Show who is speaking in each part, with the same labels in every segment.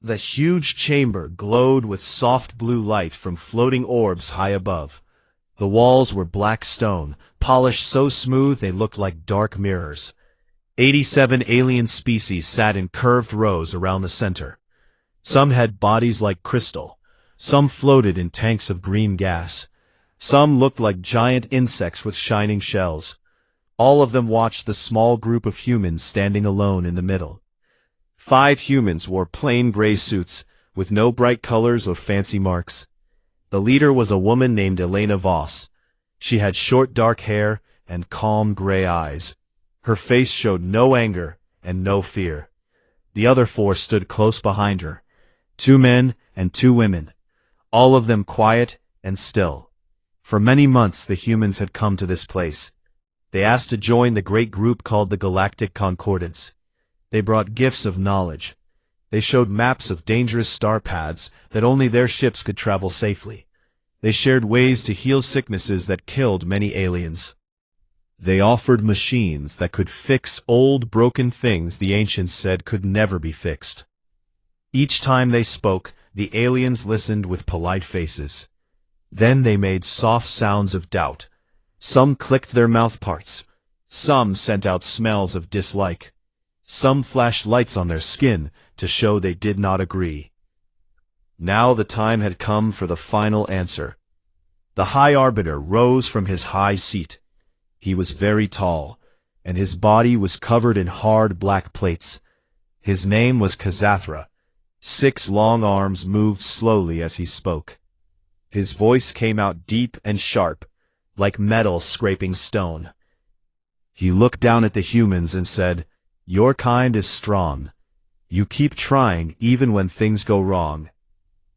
Speaker 1: The huge chamber glowed with soft blue light from floating orbs high above. The walls were black stone, polished so smooth they looked like dark mirrors. 87 alien species sat in curved rows around the center. Some had bodies like crystal. Some floated in tanks of green gas. Some looked like giant insects with shining shells. All of them watched the small group of humans standing alone in the middle. 5 humans wore plain gray suits, with no bright colors or fancy marks. The leader was a woman named Elena Voss. She had short dark hair and calm gray eyes. Her face showed no anger and no fear. The other 4 stood close behind her, 2 men and 2 women, all of them quiet and still. For many months the humans had come to this place. They asked to join the great group called the Galactic Concordance. They brought gifts of knowledge. They showed maps of dangerous star paths that only their ships could travel safely. They shared ways to heal sicknesses that killed many aliens. They offered machines that could fix old broken things the ancients said could never be fixed. Each time they spoke, the aliens listened with polite faces. Then they made soft sounds of doubt. Some clicked their mouth parts. Some sent out smells of dislike. Some flashed lights on their skin to show they did not agree. Now the time had come for the final answer. The High Arbiter rose from his high seat. He was very tall, and his body was covered in hard black plates. His name was Kazathra. 6 long arms moved slowly as he spoke. His voice came out deep and sharp, like metal scraping stone. He looked down at the humans and said, "Your kind is strong. You keep trying even when things go wrong.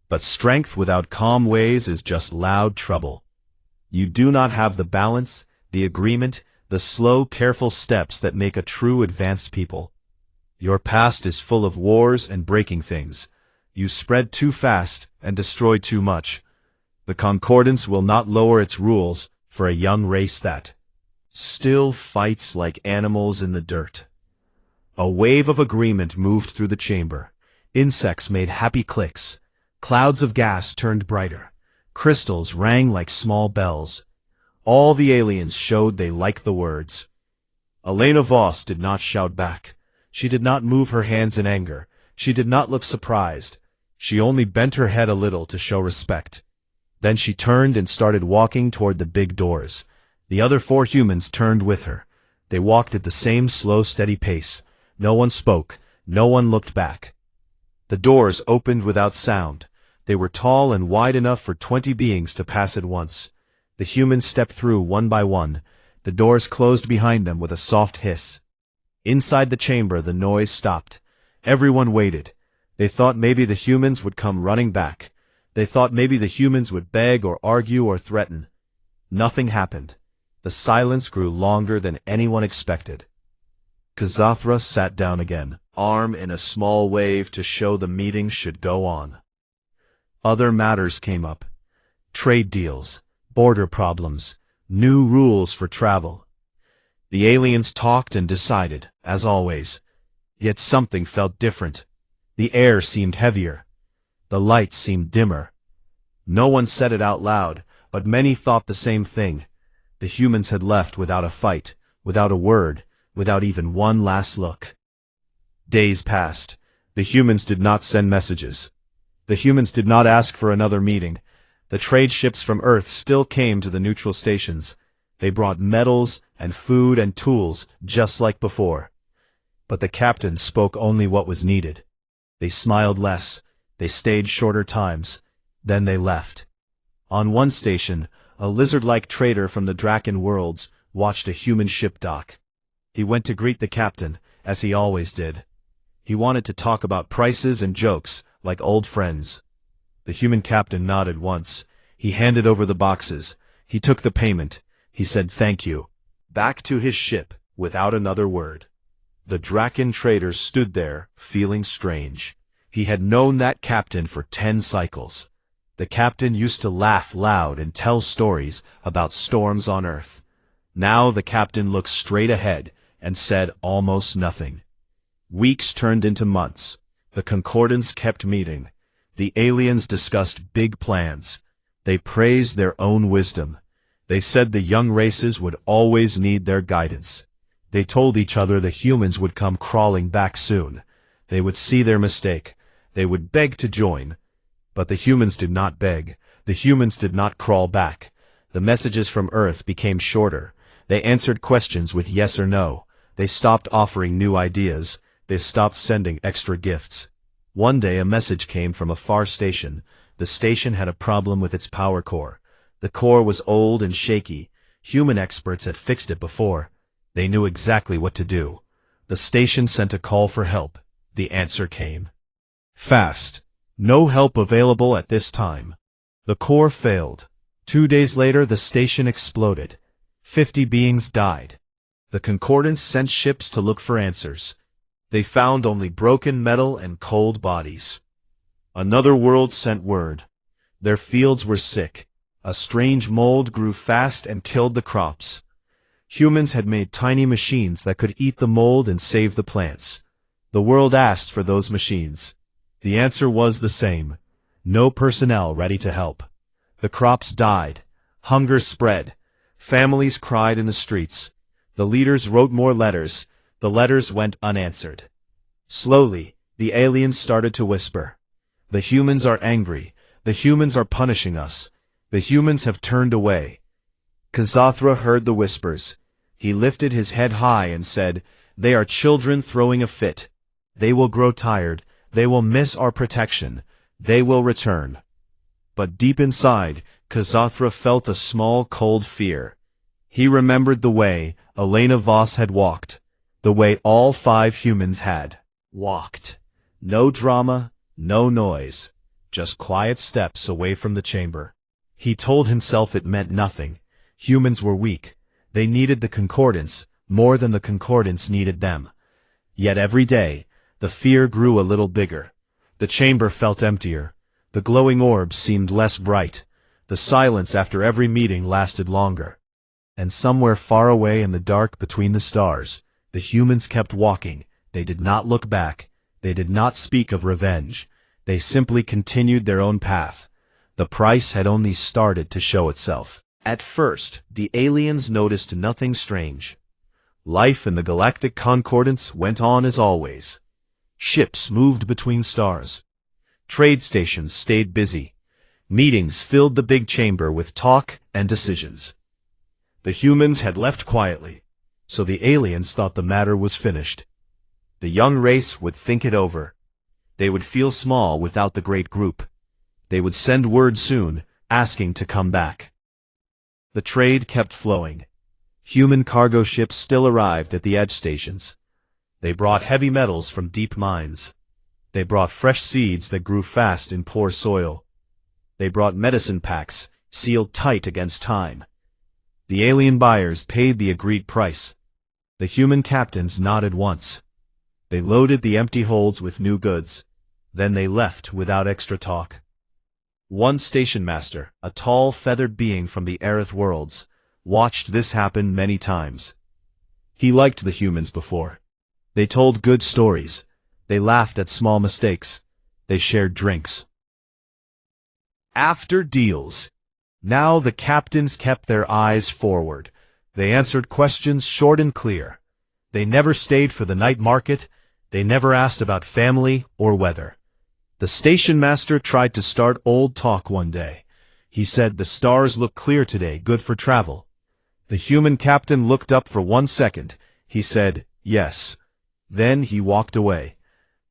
Speaker 1: But strength without calm ways is just loud trouble. You do not have the balance, the agreement, the slow, careful steps that make a true advanced people. Your past is full of wars and breaking things. You spread too fast and destroy too much. The Concordance will not lower its rules for a young race that still fights like animals in the dirt." A wave of agreement moved through the chamber. Insects made happy clicks. Clouds of gas turned brighter. Crystals rang like small bells. All the aliens showed they liked the words. Elena Voss did not shout back. She did not move her hands in anger. She did not look surprised. She only bent her head a little to show respect. Then she turned and started walking toward the big doors. The other 4 humans turned with her. They walked at the same slow, steady pace. No one spoke. No one looked back. The doors opened without sound. They were tall and wide enough for 20 beings to pass at once. The humans stepped through one by one. The doors closed behind them with a soft hiss. Inside the chamber, the noise stopped. Everyone waited. They thought maybe the humans would come running back. They thought maybe the humans would beg or argue or threaten. Nothing happened. The silence grew longer than anyone expected. Kazathra sat down again, arm in a small wave to show the meeting should go on. Other matters came up. Trade deals, border problems, new rules for travel. The aliens talked and decided, as always. Yet something felt different. The air seemed heavier. The lights seemed dimmer. No one said it out loud, but many thought the same thing. The humans had left without a fight, without a word, without even one last look. Days passed. The humans did not send messages. The humans did not ask for another meeting. The trade ships from Earth still came to the neutral stations. They brought metals and food and tools just like before. But the captain spoke only what was needed. They smiled less. They stayed shorter times. Then they left. On one station, a lizard-like trader from the Draken worlds watched a human ship dock. He went to greet the captain, as he always did. He wanted to talk about prices and jokes, like old friends. The human captain nodded once. He handed over the boxes. He took the payment. He said thank you. Back to his ship, without another word. The Draken trader stood there, feeling strange. He had known that captain for 10 cycles. The captain used to laugh loud and tell stories about storms on Earth. Now the captain looked straight ahead and said almost nothing. Weeks turned into months. The concordance kept meeting. The aliens discussed big plans. They praised their own wisdom. They said the young races would always need their guidance. They told each other the humans would come crawling back soon. They would see their mistake. They would beg to join. But the humans did not beg. The humans did not crawl back. The messages from Earth became shorter. They answered questions with yes or no. They stopped offering new ideas. They stopped sending extra gifts. One day a message came from a far station. The station had a problem with its power core. The core was old and shaky. Human experts had fixed it before. They knew exactly what to do. The station sent a call for help. The answer came fast. No help available at this time. The core failed. 2 days later the station exploded. 50 beings died. The concordance sent ships to look for answers. They found only broken metal and cold bodies. Another world sent word. Their fields were sick. A strange mold grew fast and killed the crops. Humans had made tiny machines that could eat the mold and save the plants. The world asked for those machines. The answer was the same. No personnel ready to help. The crops died. Hunger spread. Families cried in the streets. The leaders wrote more letters. The letters went unanswered. Slowly, the aliens started to whisper. The humans are angry. The humans are punishing us. The humans have turned away. Kazathra heard the whispers. He lifted his head high and said, "They are children throwing a fit. They will grow tired. They will miss our protection. They will return." But deep inside, Kazathra felt a small cold fear. He remembered the way Elena Voss had walked. The way all 5 humans had walked. No drama, no noise. Just quiet steps away from the chamber. He told himself it meant nothing. Humans were weak. They needed the concordance more than the concordance needed them. Yet every day, the fear grew a little bigger. The chamber felt emptier. The glowing orbs seemed less bright. The silence after every meeting lasted longer. And somewhere far away in the dark between the stars, the humans kept walking. They did not look back. They did not speak of revenge. They simply continued their own path. The price had only started to show itself. At first, the aliens noticed nothing strange. Life in the galactic concordance went on as always. Ships moved between stars. Trade stations stayed busy. Meetings filled the big chamber with talk and decisions. The humans had left quietly, so the aliens thought the matter was finished. The young race would think it over. They would feel small without the great group. They would send word soon, asking to come back. The trade kept flowing. Human cargo ships still arrived at the edge stations. They brought heavy metals from deep mines. They brought fresh seeds that grew fast in poor soil. They brought medicine packs, sealed tight against time. The alien buyers paid the agreed price. The human captains nodded once. They loaded the empty holds with new goods. Then they left without extra talk. One station master, a tall feathered being from the Aerith worlds, watched this happen many times. He liked the humans before. They told good stories. They laughed at small mistakes. They shared drinks. After deals. Now the captains kept their eyes forward. They answered questions short and clear. They never stayed for the night market. They never asked about family or weather. The station master tried to start old talk one day. He said, "The stars look clear today, good for travel." The human captain looked up for 1 second. He said, "Yes." Then he walked away.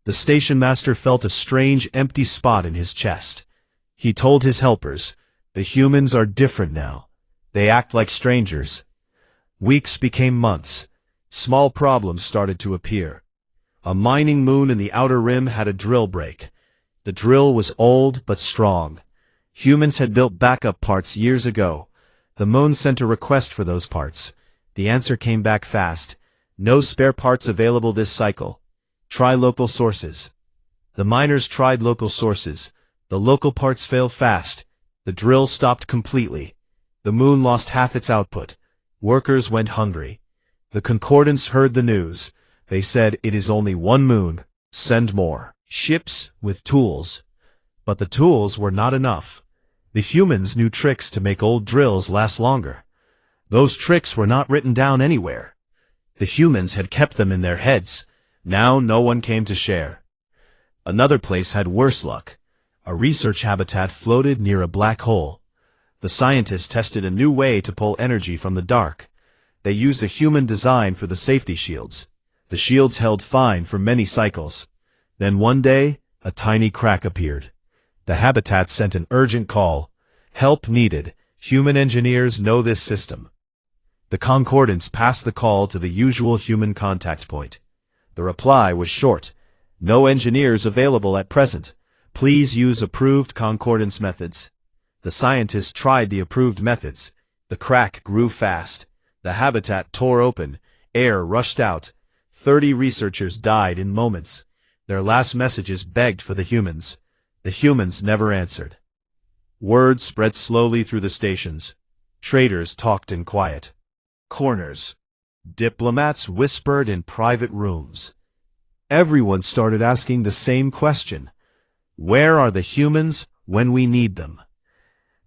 Speaker 1: The station master felt a strange empty spot in his chest. He told his helpers, "The humans are different now. They act like strangers." Weeks became months. Small problems started to appear. A mining moon in the outer rim had a drill break. The drill was old but strong. Humans had built backup parts years ago. The moon sent a request for those parts. The answer came back fast. "No spare parts available this cycle. Try local sources." The miners tried local sources. The local parts failed fast. The drill stopped completely. The moon lost half its output. Workers went hungry. The concordance heard the news. They said, "It is only one moon. Send more." ships with tools. But the tools were not enough. The humans knew tricks to make old drills last longer. Those tricks were not written down anywhere. The humans had kept them in their heads. Now no one came to share. Another place had worse luck. A research habitat floated near a black hole. The scientists tested a new way to pull energy from the dark. They used a human design for the safety shields. The shields held fine for many cycles. Then one day, a tiny crack appeared. The habitat sent an urgent call. Help needed. Human engineers know this system. The concordance passed the call to the usual human contact point. The reply was short. No engineers available at present. Please use approved concordance methods. The scientists tried the approved methods. The crack grew fast. The habitat tore open. Air rushed out. 30 researchers died in moments. Their last messages begged for the humans. The humans never answered. Word spread slowly through the stations. Traders talked in quiet corners. Diplomats whispered in private rooms. Everyone started asking the same question. Where are the humans when we need them?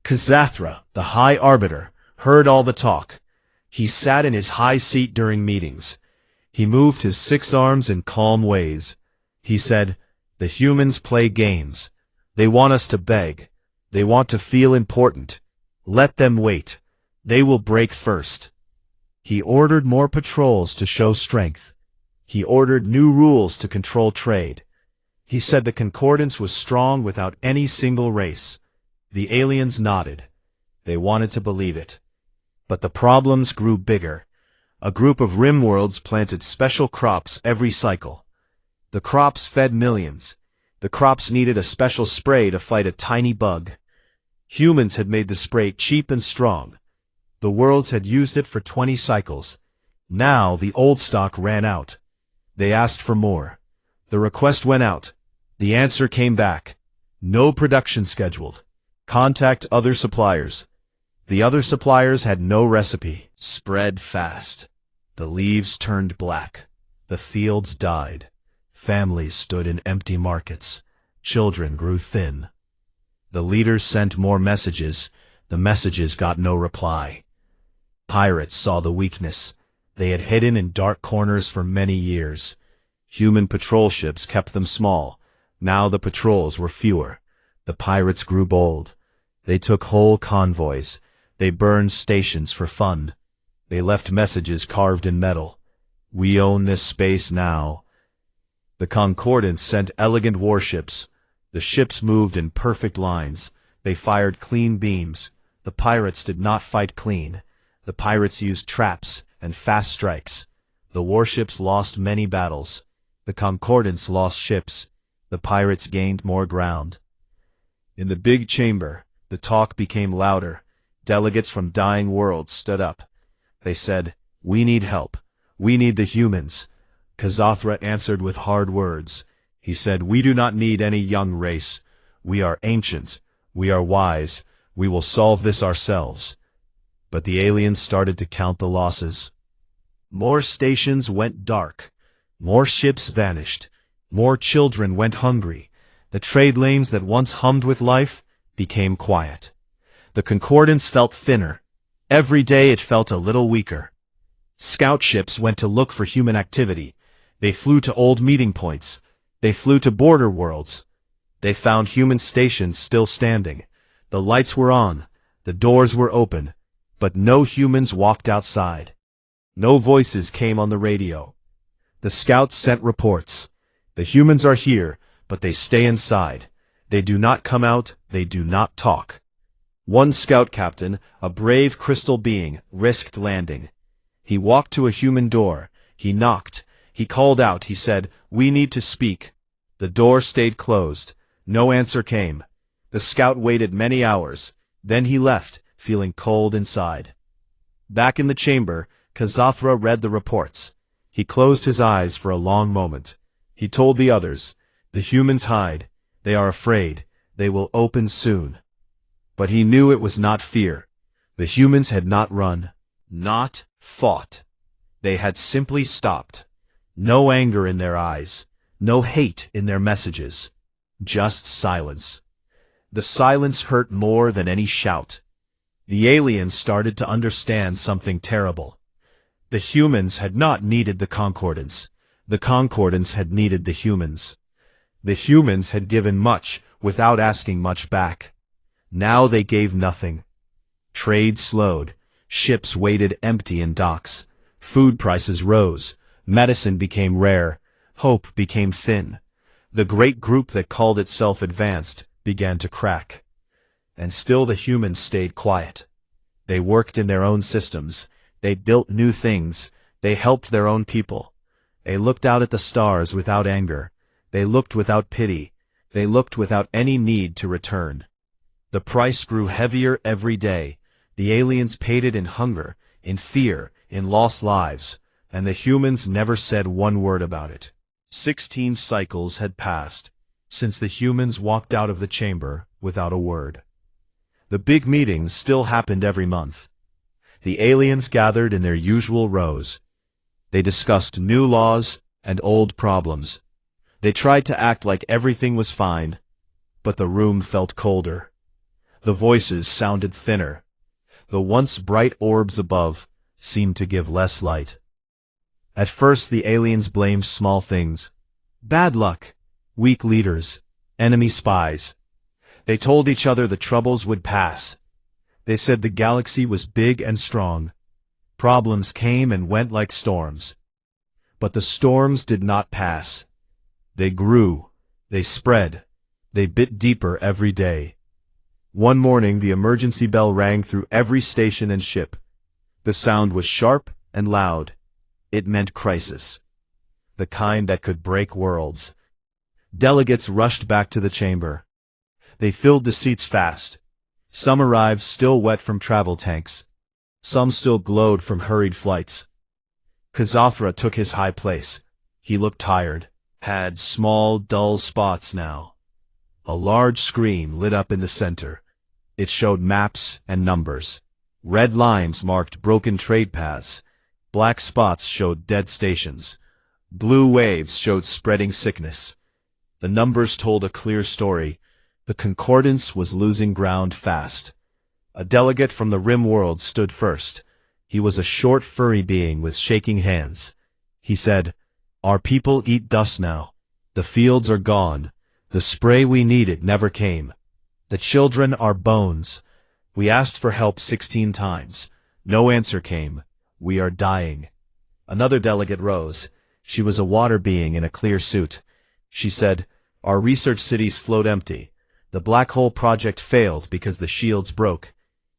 Speaker 1: Kazathra, the High Arbiter, heard all the talk. He sat in his high seat during meetings. He moved his 6 arms in calm ways. He said, "The humans play games. They want us to beg. They want to feel important. Let them wait. They will break first." He ordered more patrols to show strength. He ordered new rules to control trade. He said the concordance was strong without any single race. The aliens nodded. They wanted to believe it. But the problems grew bigger. A group of rim worlds planted special crops every cycle. The crops fed millions. The crops needed a special spray to fight a tiny bug. Humans had made the spray cheap and strong. The worlds had used it for 20 cycles. Now the old stock ran out. They asked for more. The request went out. The answer came back. No production scheduled. Contact other suppliers. The other suppliers had no recipe. Spread fast. The leaves turned black. The fields died. Families stood in empty markets. Children grew thin. The leaders sent more messages. The messages got no reply. Pirates saw the weakness. They had hidden in dark corners for many years. Human patrol ships kept them small. Now the patrols were fewer. The pirates grew bold. They took whole convoys. They burned stations for fun. They left messages carved in metal. "We own this space now." The concordance sent elegant warships. The ships moved in perfect lines. They fired clean beams. The pirates did not fight clean. The pirates used traps and fast strikes. The warships lost many battles. The concordance lost ships. The pirates gained more ground. In the big chamber, the talk became louder. Delegates from dying worlds stood up. They said, "We need help. We need the humans." Kazathra answered with hard words. He said, "We do not need any young race. We are ancient. We are wise. We will solve this ourselves." But the aliens started to count the losses. More stations went dark. More ships vanished. More children went hungry. The trade lanes that once hummed with life became quiet. The concordance felt thinner. Every day it felt a little weaker. Scout ships went to look for human activity. They flew to old meeting points. They flew to border worlds. They found human stations still standing. The lights were on. The doors were open. But no humans walked outside. No voices came on the radio. The scouts sent reports. The humans are here, but they stay inside. They do not come out. They do not talk. One scout captain, a brave crystal being, risked landing. He walked to a human door. He knocked. He called out. He said, "We need to speak." The door stayed closed. No answer came. The scout waited many hours. Then he left, feeling cold inside. Back in the chamber, Kazathra read the reports. He closed his eyes for a long moment. He told the others, "The humans hide. They are afraid. They will open soon." But he knew it was not fear. The humans had not run, not fought. They had simply stopped. No anger in their eyes, No hate in their messages. Just silence. The silence hurt more than any shout. The aliens started to understand something terrible. The humans had not needed the concordance. The concordance had needed the humans. The humans had given much without asking much back. Now they gave nothing. Trade slowed. Ships waited empty in docks. Food prices rose. Medicine became rare. Hope became thin. The great group that called itself advanced began to crack. And still the humans stayed quiet. They worked in their own systems. They built new things. They helped their own people. They looked out at the stars without anger. They looked without pity. They looked without any need to return. The price grew heavier every day. The aliens paid it in hunger, in fear, in lost lives, and the humans never said one word about it. 16 cycles had passed since the humans walked out of the chamber without a word. The big meetings still happened every month. The aliens gathered in their usual rows. They discussed new laws and old problems. They tried to act like everything was fine, but the room felt colder. The voices sounded thinner. The once bright orbs above seemed to give less light. At first the aliens blamed small things. Bad luck, weak leaders, enemy spies. They told each other the troubles would pass. They said the galaxy was big and strong. Problems came and went like storms. But the storms did not pass. They grew, they spread, they bit deeper every day. One morning the emergency bell rang through every station and ship. The sound was sharp and loud. It meant crisis. The kind that could break worlds. Delegates rushed back to the chamber. They filled the seats fast. Some arrived still wet from travel tanks. Some still glowed from hurried flights. Kazathra took his high place. He looked tired. Had small, dull spots now. A large screen lit up in the center. It showed maps and numbers. Red lines marked broken trade paths. Black spots showed dead stations. Blue waves showed spreading sickness. The numbers told a clear story. The concordance was losing ground fast. A delegate from the Rim world stood first. He was a short, furry being with shaking hands. He said, "Our people eat dust now. The fields are gone. The spray we needed never came. The children are bones. We asked for help 16 times. No answer came. We are dying." Another delegate rose. She was a water being in a clear suit. She said, "Our research cities float empty. The Black Hole Project failed because the shields broke.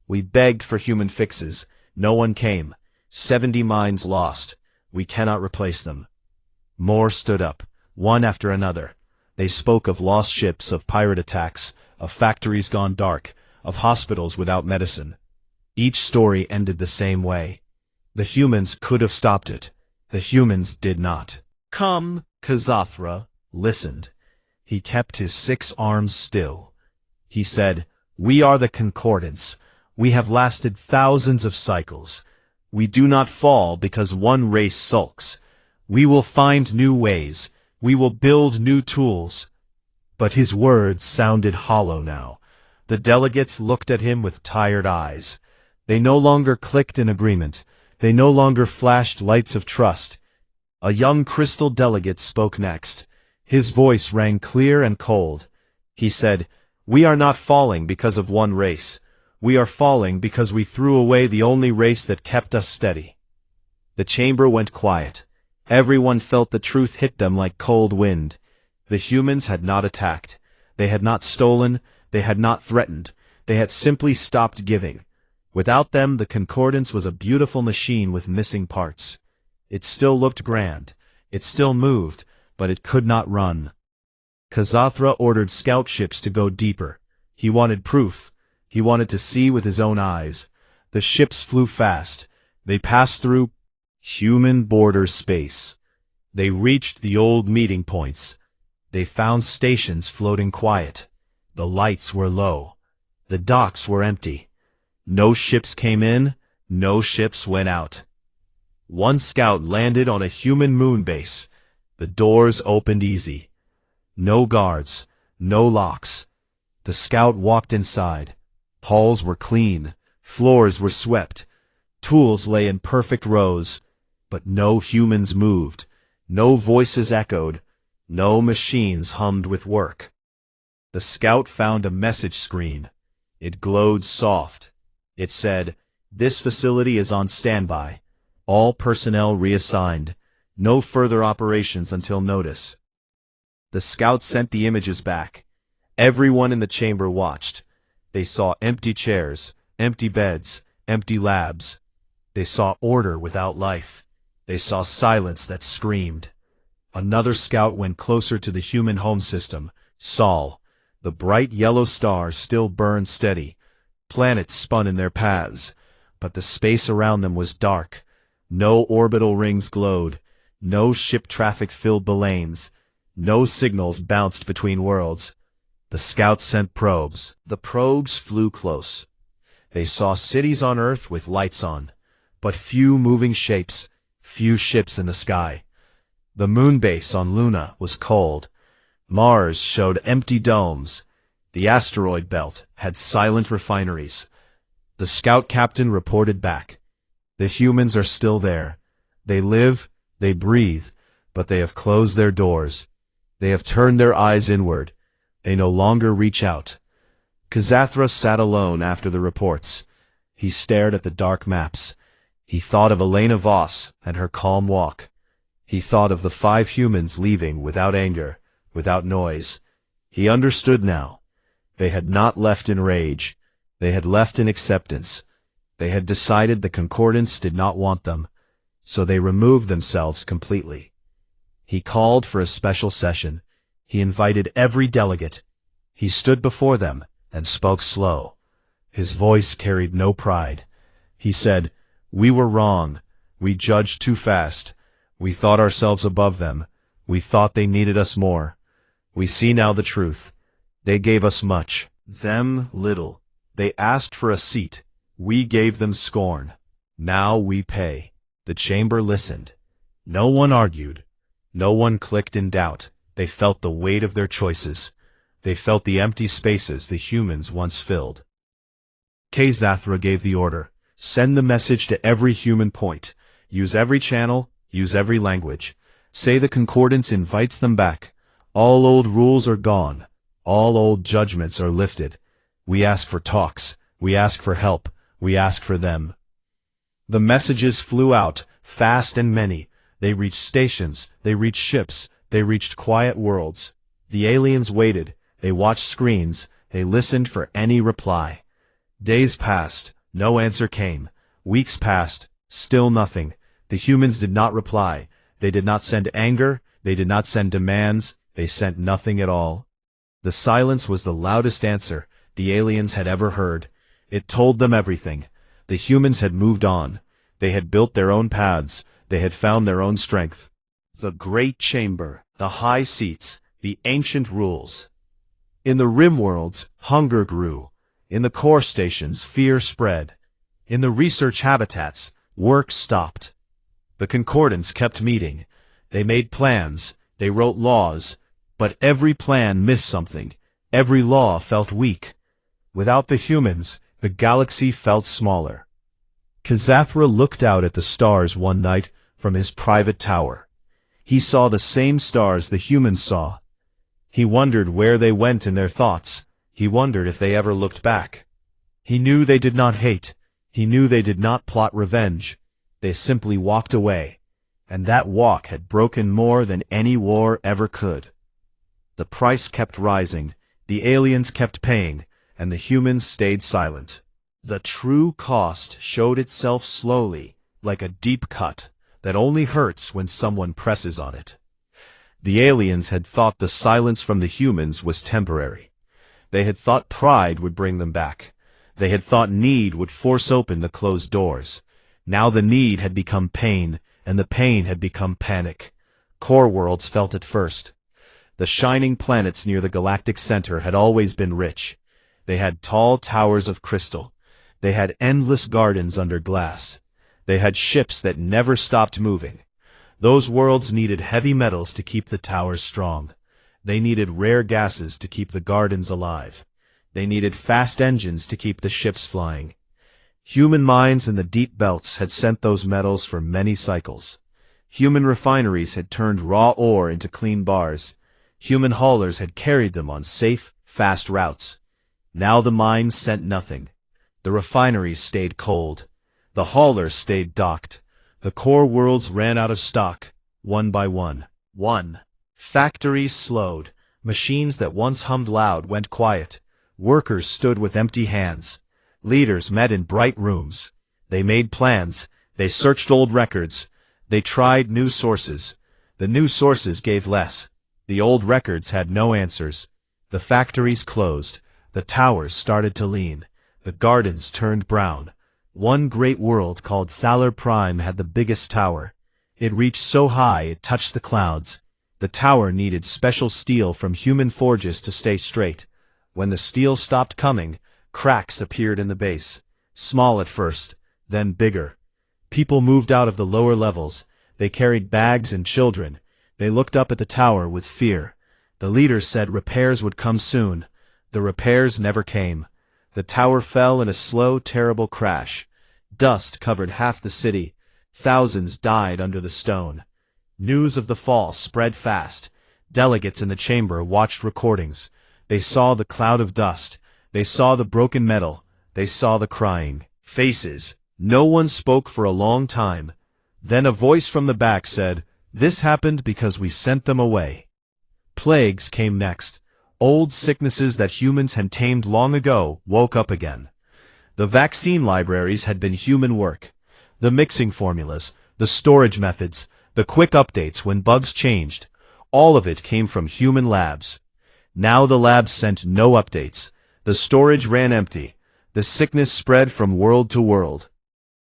Speaker 1: We begged for human fixes. No one came. 70 minds lost. We cannot replace them." More stood up, one after another. They spoke of lost ships, of pirate attacks, of factories gone dark, of hospitals without medicine. Each story ended the same way. The humans could have stopped it. The humans did not. "Come," Kazathra listened. He kept his 6 arms still. He said, "We are the concordance. We have lasted thousands of cycles. We do not fall because one race sulks. We will find new ways. We will build new tools." But his words sounded hollow now. The delegates looked at him with tired eyes. They no longer clicked in agreement. They no longer flashed lights of trust. A young crystal delegate spoke next. His voice rang clear and cold. He said, "We are not falling because of one race. We are falling because we threw away the only race that kept us steady." The chamber went quiet. Everyone felt the truth hit them like cold wind. The humans had not attacked. They had not stolen. They had not threatened. They had simply stopped giving. Without them, the concordance was a beautiful machine with missing parts. It still looked grand. It still moved, but it could not run. Kazathra ordered scout ships to go deeper. He wanted proof. He wanted to see with his own eyes. The ships flew fast. They passed through human border space. They reached the old meeting points. They found stations floating quiet. The lights were low. The docks were empty. No ships came in. No ships went out. One scout landed on a human moon base. The doors opened easy. No guards, no locks. The scout walked inside. Halls were clean, floors were swept, tools lay in perfect rows, but no humans moved, no voices echoed, no machines hummed with work. The scout found a message screen. It glowed soft. It said, "This facility is on standby. All personnel reassigned. No further operations until notice." The scout sent the images back. Everyone in the chamber watched. They saw empty chairs, empty beds, empty labs. They saw order without life. They saw silence that screamed. Another scout went closer to the human home system, Sol. The bright yellow stars still burned steady. Planets spun in their paths, but the space around them was dark. No orbital rings glowed. No ship traffic filled the lanes. No signals bounced between worlds. The scouts sent probes. The probes flew close. They saw cities on Earth with lights on, but few moving shapes, few ships in the sky. The moon base on Luna was cold. Mars showed empty domes. The asteroid belt had silent refineries. The scout captain reported back. The humans are still there. They live, they breathe, but they have closed their doors. They have turned their eyes inward. They no longer reach out. Kazathra sat alone after the reports. He stared at the dark maps. He thought of Elena Voss and her calm walk. He thought of the 5 humans leaving without anger, without noise. He understood now. They had not left in rage. They had left in acceptance. They had decided the Concordance did not want them, so they removed themselves completely. He called for a special session. He invited every delegate. He stood before them and spoke slow. His voice carried no pride. He said, "We were wrong. We judged too fast. We thought ourselves above them. We thought they needed us more. We see now the truth. They gave us much, them little. They asked for a seat. We gave them scorn. Now we pay." The chamber listened. No one argued. No one clicked in doubt. They felt the weight of their choices. They felt the empty spaces the humans once filled. Kazathra gave the order. Send the message to every human point. Use every channel. Use every language. Say the Concordance invites them back. All old rules are gone. All old judgments are lifted. We ask for talks. We ask for help. We ask for them. The messages flew out, fast and many. They reached stations. They reached ships. They reached quiet worlds. The aliens waited. They watched screens. They listened for any reply. Days passed. No answer came. Weeks passed. Still nothing. The humans did not reply. They did not send anger. They did not send demands. They sent nothing at all. The silence was the loudest answer the aliens had ever heard. It told them everything. The humans had moved on. They had built their own paths. They had found their own strength. The great chamber, the high seats, the ancient rules. In the rim worlds, hunger grew. In the core stations, fear spread. In the research habitats, work stopped. The Concordance kept meeting. They made plans. They wrote laws. But every plan missed something. Every law felt weak. Without the humans, the galaxy felt smaller. Kazathra looked out at the stars one night from his private tower. He saw the same stars the humans saw. He wondered where they went in their thoughts. He wondered if they ever looked back. He knew they did not hate. He knew they did not plot revenge. They simply walked away. And that walk had broken more than any war ever could. The price kept rising. The aliens kept paying. And the humans stayed silent. The true cost showed itself slowly, like a deep cut that only hurts when someone presses on it. The aliens had thought the silence from the humans was temporary. They had thought pride would bring them back. They had thought need would force open the closed doors. Now the need had become pain, and the pain had become panic. Core worlds felt it first. The shining planets near the galactic center had always been rich. They had tall towers of crystal. They had endless gardens under glass. They had ships that never stopped moving. Those worlds needed heavy metals to keep the towers strong. They needed rare gases to keep the gardens alive. They needed fast engines to keep the ships flying. Human mines in the deep belts had sent those metals for many cycles. Human refineries had turned raw ore into clean bars. Human haulers had carried them on safe, fast routes. Now the mines sent nothing. The refineries stayed cold. The haulers stayed docked. The core worlds ran out of stock, one by one. Factories slowed. Machines that once hummed loud went quiet. Workers stood with empty hands. Leaders met in bright rooms. They made plans. They searched old records. They tried new sources. The new sources gave less. The old records had no answers. The factories closed. The towers started to lean. The gardens turned brown. One great world called Thaler Prime had the biggest tower. It reached so high it touched the clouds. The tower needed special steel from human forges to stay straight. When the steel stopped coming, cracks appeared in the base. Small at first, then bigger. People moved out of the lower levels. They carried bags and children. They looked up at the tower with fear. The leaders said repairs would come soon. The repairs never came. The tower fell in a slow, terrible crash. Dust covered half the city. Thousands died under the stone. News of the fall spread fast. Delegates in the chamber watched recordings. They saw the cloud of dust. They saw the broken metal. They saw the crying faces. No one spoke for a long time. Then a voice from the back said, "This happened because we sent them away." Plagues came next. Old sicknesses that humans had tamed long ago woke up again. The vaccine libraries had been human work. The mixing formulas, the storage methods, the quick updates when bugs changed, all of it came from human labs. Now the labs sent no updates. The storage ran empty. The sickness spread from world to world.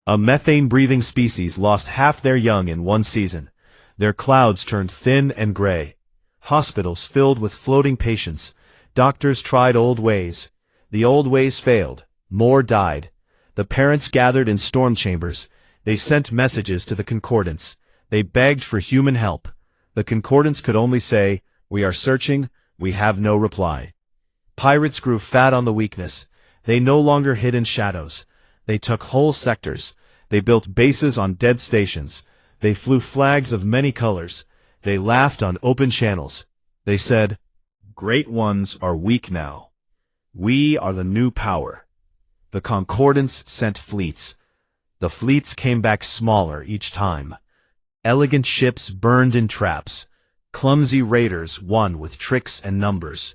Speaker 1: A methane-breathing species lost half their young in one season. Their clouds turned thin and gray. Hospitals filled with floating patients. Doctors tried old ways. The old ways failed. More died. The parents gathered in storm chambers. They sent messages to the concordance. They begged for human help. The concordance could only say, "We are searching. We have no reply." Pirates grew fat on the weakness. They no longer hid in shadows. They took whole sectors. They built bases on dead stations. They flew flags of many colors. They laughed on open channels. They said, "Great ones are weak now. We are the new power." The concordance sent fleets. The fleets came back smaller each time. Elegant ships burned in traps. Clumsy raiders won with tricks and numbers.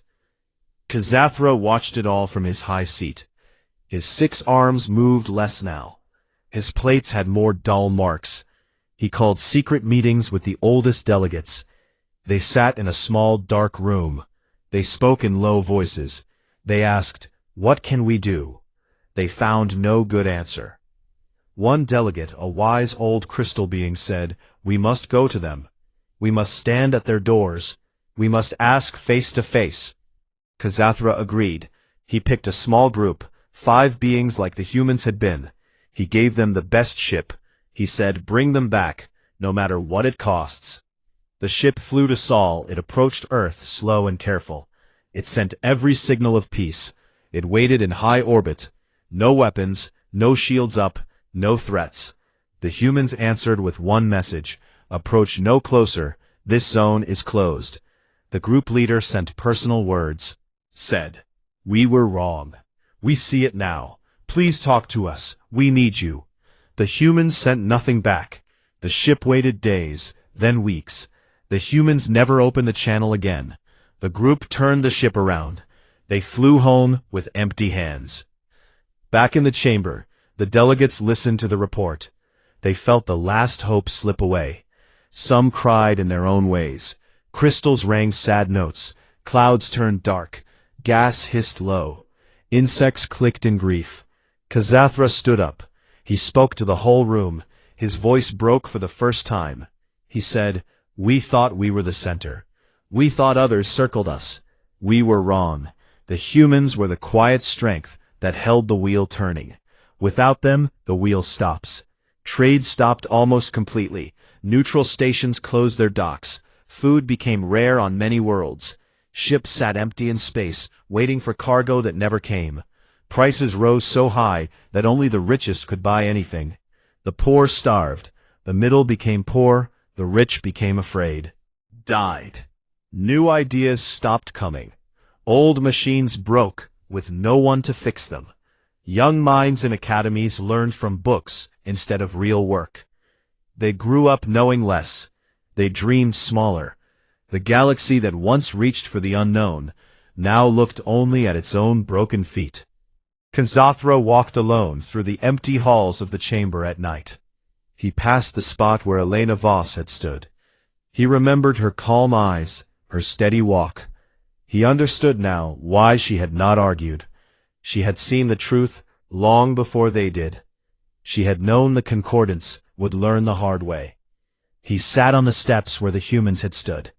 Speaker 1: Kazathra watched it all from his high seat. His 6 arms moved less now. His plates had more dull marks. He called secret meetings with the oldest delegates. They sat in a small, dark room. They spoke in low voices. They asked, "What can we do?" They found no good answer. One delegate, a wise old crystal being, said, "We must go to them. We must stand at their doors. We must ask face to face." Kazathra agreed. He picked a small group, 5 beings like the humans had been. He gave them the best ship. He said, "Bring them back, no matter what it costs." The ship flew to Sol. It approached Earth, slow and careful. It sent every signal of peace. It waited in high orbit. No weapons, no shields up, no threats. The humans answered with one message: "Approach no closer. This zone is closed." The group leader sent personal words. Said, "We were wrong. We see it now. Please talk to us. We need you." The humans sent nothing back. The ship waited days, then weeks. The humans never opened the channel again. The group turned the ship around. They flew home with empty hands. Back in the chamber, the delegates listened to the report. They felt the last hope slip away. Some cried in their own ways. Crystals rang sad notes. Clouds turned dark. Gas hissed low. Insects clicked in grief. Kazathra stood up. He spoke to the whole room. His voice broke for the first time. He said, "We thought we were the center. We thought others circled us. We were wrong. The humans were the quiet strength that held the wheel turning. Without them, the wheel stops. Trade stopped almost completely. Neutral stations closed their docks. Food became rare on many worlds. Ships sat empty in space, waiting for cargo that never came. Prices rose so high that only the richest could buy anything. The poor starved. The middle became poor. The rich became afraid. Died. New ideas stopped coming. Old machines broke, with no one to fix them. Young minds in academies learned from books instead of real work. They grew up knowing less. They dreamed smaller. The galaxy that once reached for the unknown now looked only at its own broken feet. Kazathra walked alone through the empty halls of the chamber at night. He passed the spot where Elena Voss had stood. He remembered her calm eyes, her steady walk. He understood now why she had not argued. She had seen the truth long before they did. She had known the concordance would learn the hard way. He sat on the steps where the humans had stood.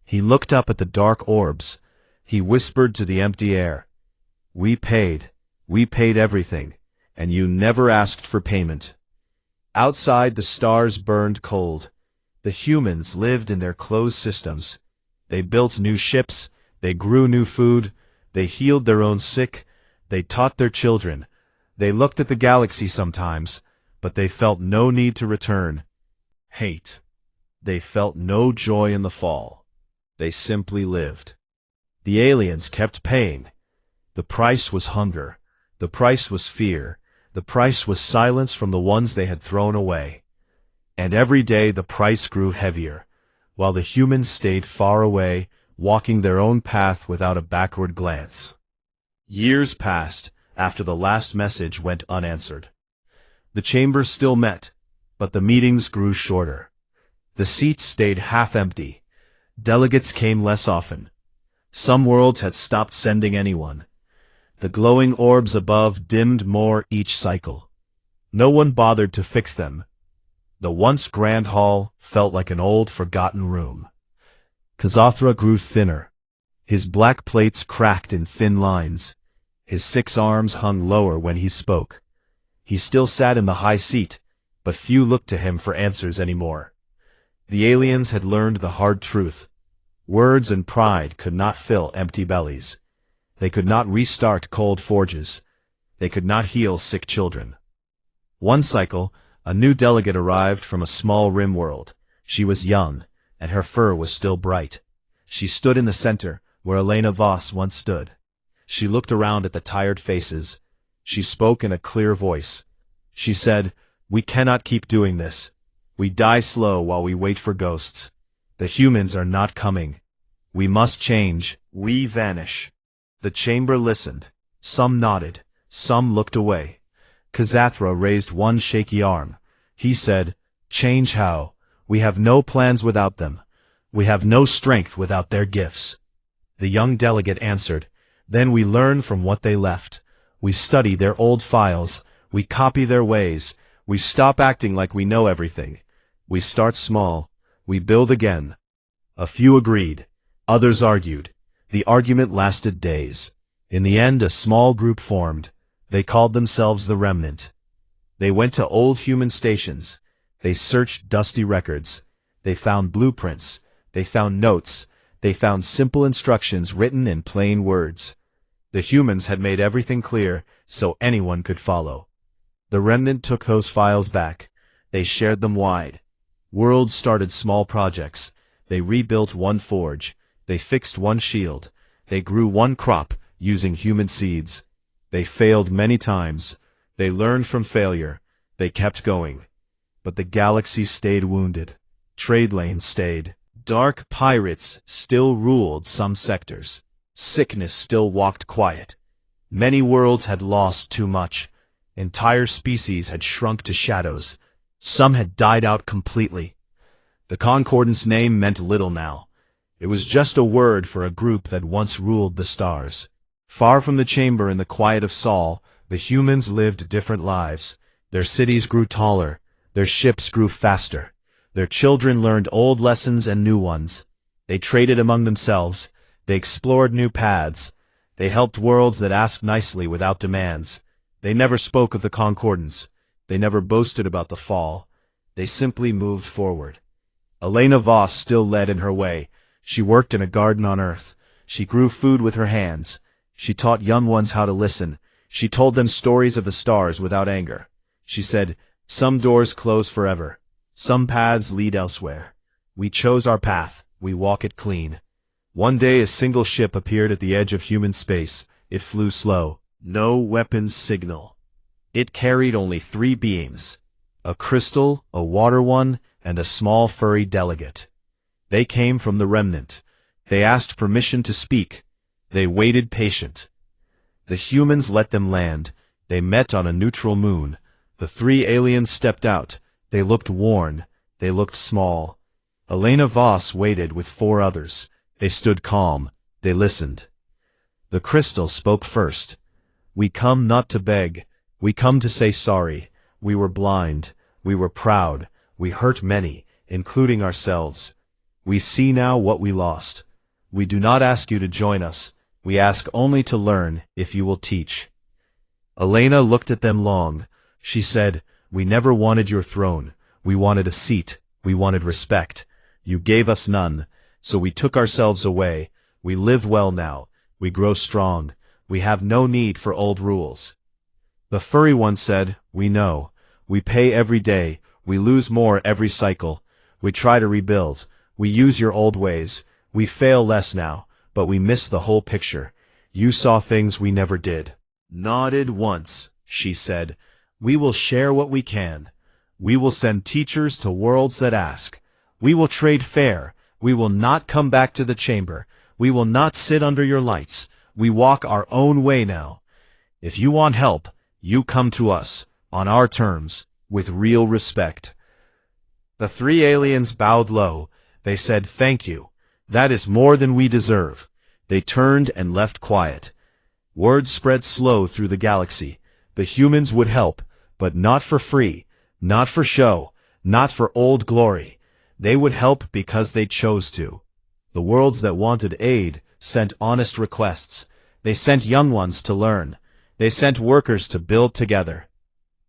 Speaker 1: He looked up at the dark orbs. He whispered to the empty air, We paid everything, and you never asked for payment." Outside, the stars burned cold. The humans lived in their closed systems. They built new ships, they grew new food, they healed their own sick, they taught their children. They looked at the galaxy sometimes, but they felt no need to return. Hate. They felt no joy in the fall. They simply lived. The aliens kept paying. The price was hunger. The price was fear. The price was silence from the ones they had thrown away. And every day the price grew heavier, while the humans stayed far away, walking their own path without a backward glance. Years passed after the last message went unanswered. The chamber still met, but the meetings grew shorter. The seats stayed half empty. Delegates came less often. Some worlds had stopped sending anyone. The glowing orbs above dimmed more each cycle. No one bothered to fix them. The once grand hall felt like an old, forgotten room. Kazathra grew thinner. His black plates cracked in thin lines. His 6 arms hung lower when he spoke. He still sat in the high seat, but few looked to him for answers anymore. The aliens had learned the hard truth. Words and pride could not fill empty bellies. They could not restart cold forges. They could not heal sick children. One cycle, a new delegate arrived from a small rim world. She was young, and her fur was still bright. She stood in the center, where Elena Voss once stood. She looked around at the tired faces. She spoke in a clear voice. She said, "We cannot keep doing this. We die slow while we wait for ghosts. The humans are not coming. We must change. We vanish." The chamber listened. Some nodded. Some looked away. Kazathra raised one shaky arm. He said, "Change how? We have no plans without them. We have no strength without their gifts." The young delegate answered, "Then we learn from what they left. We study their old files. We copy their ways. We stop acting like we know everything. We start small. We build again." A few agreed. Others argued. The argument lasted days. In the end, a small group formed. They called themselves the Remnant. They went to old human stations. They searched dusty records. They found blueprints. They found notes. They found simple instructions written in plain words. The humans had made everything clear, so anyone could follow. The Remnant took those files back. They shared them wide. Worlds started small projects. They rebuilt one forge. They fixed one shield. They grew one crop using human seeds. They failed many times. They learned from failure. They kept going. But the galaxy stayed wounded. Trade lanes stayed. Dark pirates still ruled some sectors. Sickness still walked quiet. Many worlds had lost too much. Entire species had shrunk to shadows. Some had died out completely. The Concordance name meant little now. It was just a word for a group that once ruled the stars. Far from the chamber in the quiet of Sol, the humans lived different lives. Their cities grew taller. Their ships grew faster. Their children learned old lessons and new ones. They traded among themselves. They explored new paths. They helped worlds that asked nicely without demands. They never spoke of the Concordance. They never boasted about the fall. They simply moved forward. Elena Voss still led in her way. She worked in a garden on Earth. She grew food with her hands. She taught young ones how to listen. She told them stories of the stars without anger. She said, "Some doors close forever. Some paths lead elsewhere. We chose our path. We walk it clean." One day a single ship appeared at the edge of human space. It flew slow. No weapons signal. It carried only 3 beings. A crystal, a water one, and a small furry delegate. They came from the remnant. They asked permission to speak. They waited patient. The humans let them land. They met on a neutral moon. The 3 aliens stepped out. They looked worn. They looked small. Elena Voss waited with 4 others. They stood calm. They listened. The crystal spoke first. "We come not to beg. We come to say sorry. We were blind. We were proud. We hurt many, including ourselves. We see now what we lost. We do not ask you to join us. We ask only to learn, if you will teach." Elena looked at them long. She said, "We never wanted your throne. We wanted a seat. We wanted respect. You gave us none. So we took ourselves away. We live well now. We grow strong. We have no need for old rules." The furry one said, "We know. We pay every day. We lose more every cycle. We try to rebuild. We use your old ways. We fail less now, but we miss the whole picture. You saw things we never did." Nodded once, she said, "We will share what we can. We will send teachers to worlds that ask. We will trade fair. We will not come back to the chamber. We will not sit under your lights. We walk our own way now. If you want help, you come to us, on our terms, with real respect." The 3 aliens bowed low. They said, "Thank you. That is more than we deserve." They turned and left quiet. Word spread slow through the galaxy. The humans would help, but not for free, not for show, not for old glory. They would help because they chose to. The worlds that wanted aid sent honest requests. They sent young ones to learn. They sent workers to build together.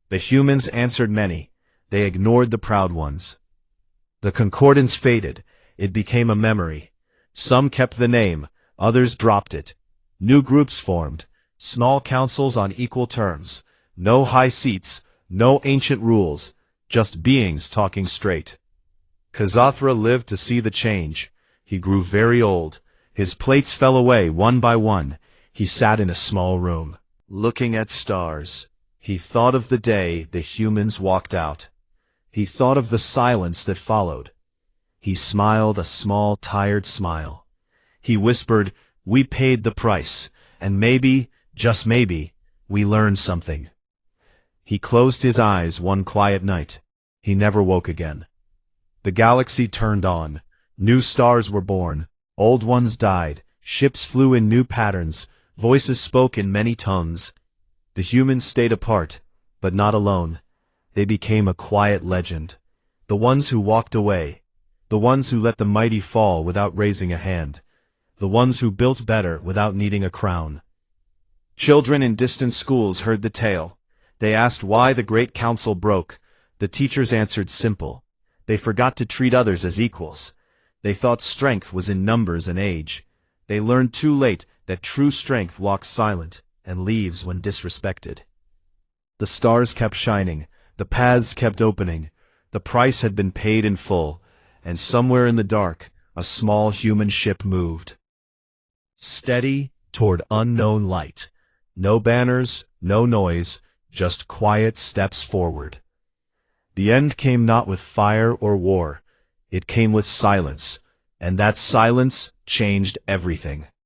Speaker 1: The humans answered many. They ignored the proud ones. The concordance faded. It became a memory. Some kept the name. Others dropped it. New groups formed. Small councils on equal terms. No high seats. No ancient rules. Just beings talking straight. Kazathra lived to see the change. He grew very old. His plates fell away one by one. He sat in a small room, looking at stars. He thought of the day the humans walked out. He thought of the silence that followed. He smiled a small, tired smile. He whispered, "We paid the price, and maybe, just maybe, we learned something." He closed his eyes one quiet night. He never woke again. The galaxy turned on. New stars were born. Old ones died. Ships flew in new patterns. Voices spoke in many tongues. The humans stayed apart, but not alone. They became a quiet legend. The ones who walked away. The ones who let the mighty fall without raising a hand. The ones who built better without needing a crown. Children in distant schools heard the tale. They asked why the great council broke. The teachers answered simple. They forgot to treat others as equals. They thought strength was in numbers and age. They learned too late that true strength walks silent and leaves when disrespected. The stars kept shining. The paths kept opening. The price had been paid in full, and somewhere in the dark, a small human ship moved. Steady toward unknown light. No banners, no noise, just quiet steps forward. The end came not with fire or war. It came with silence, and that silence changed everything.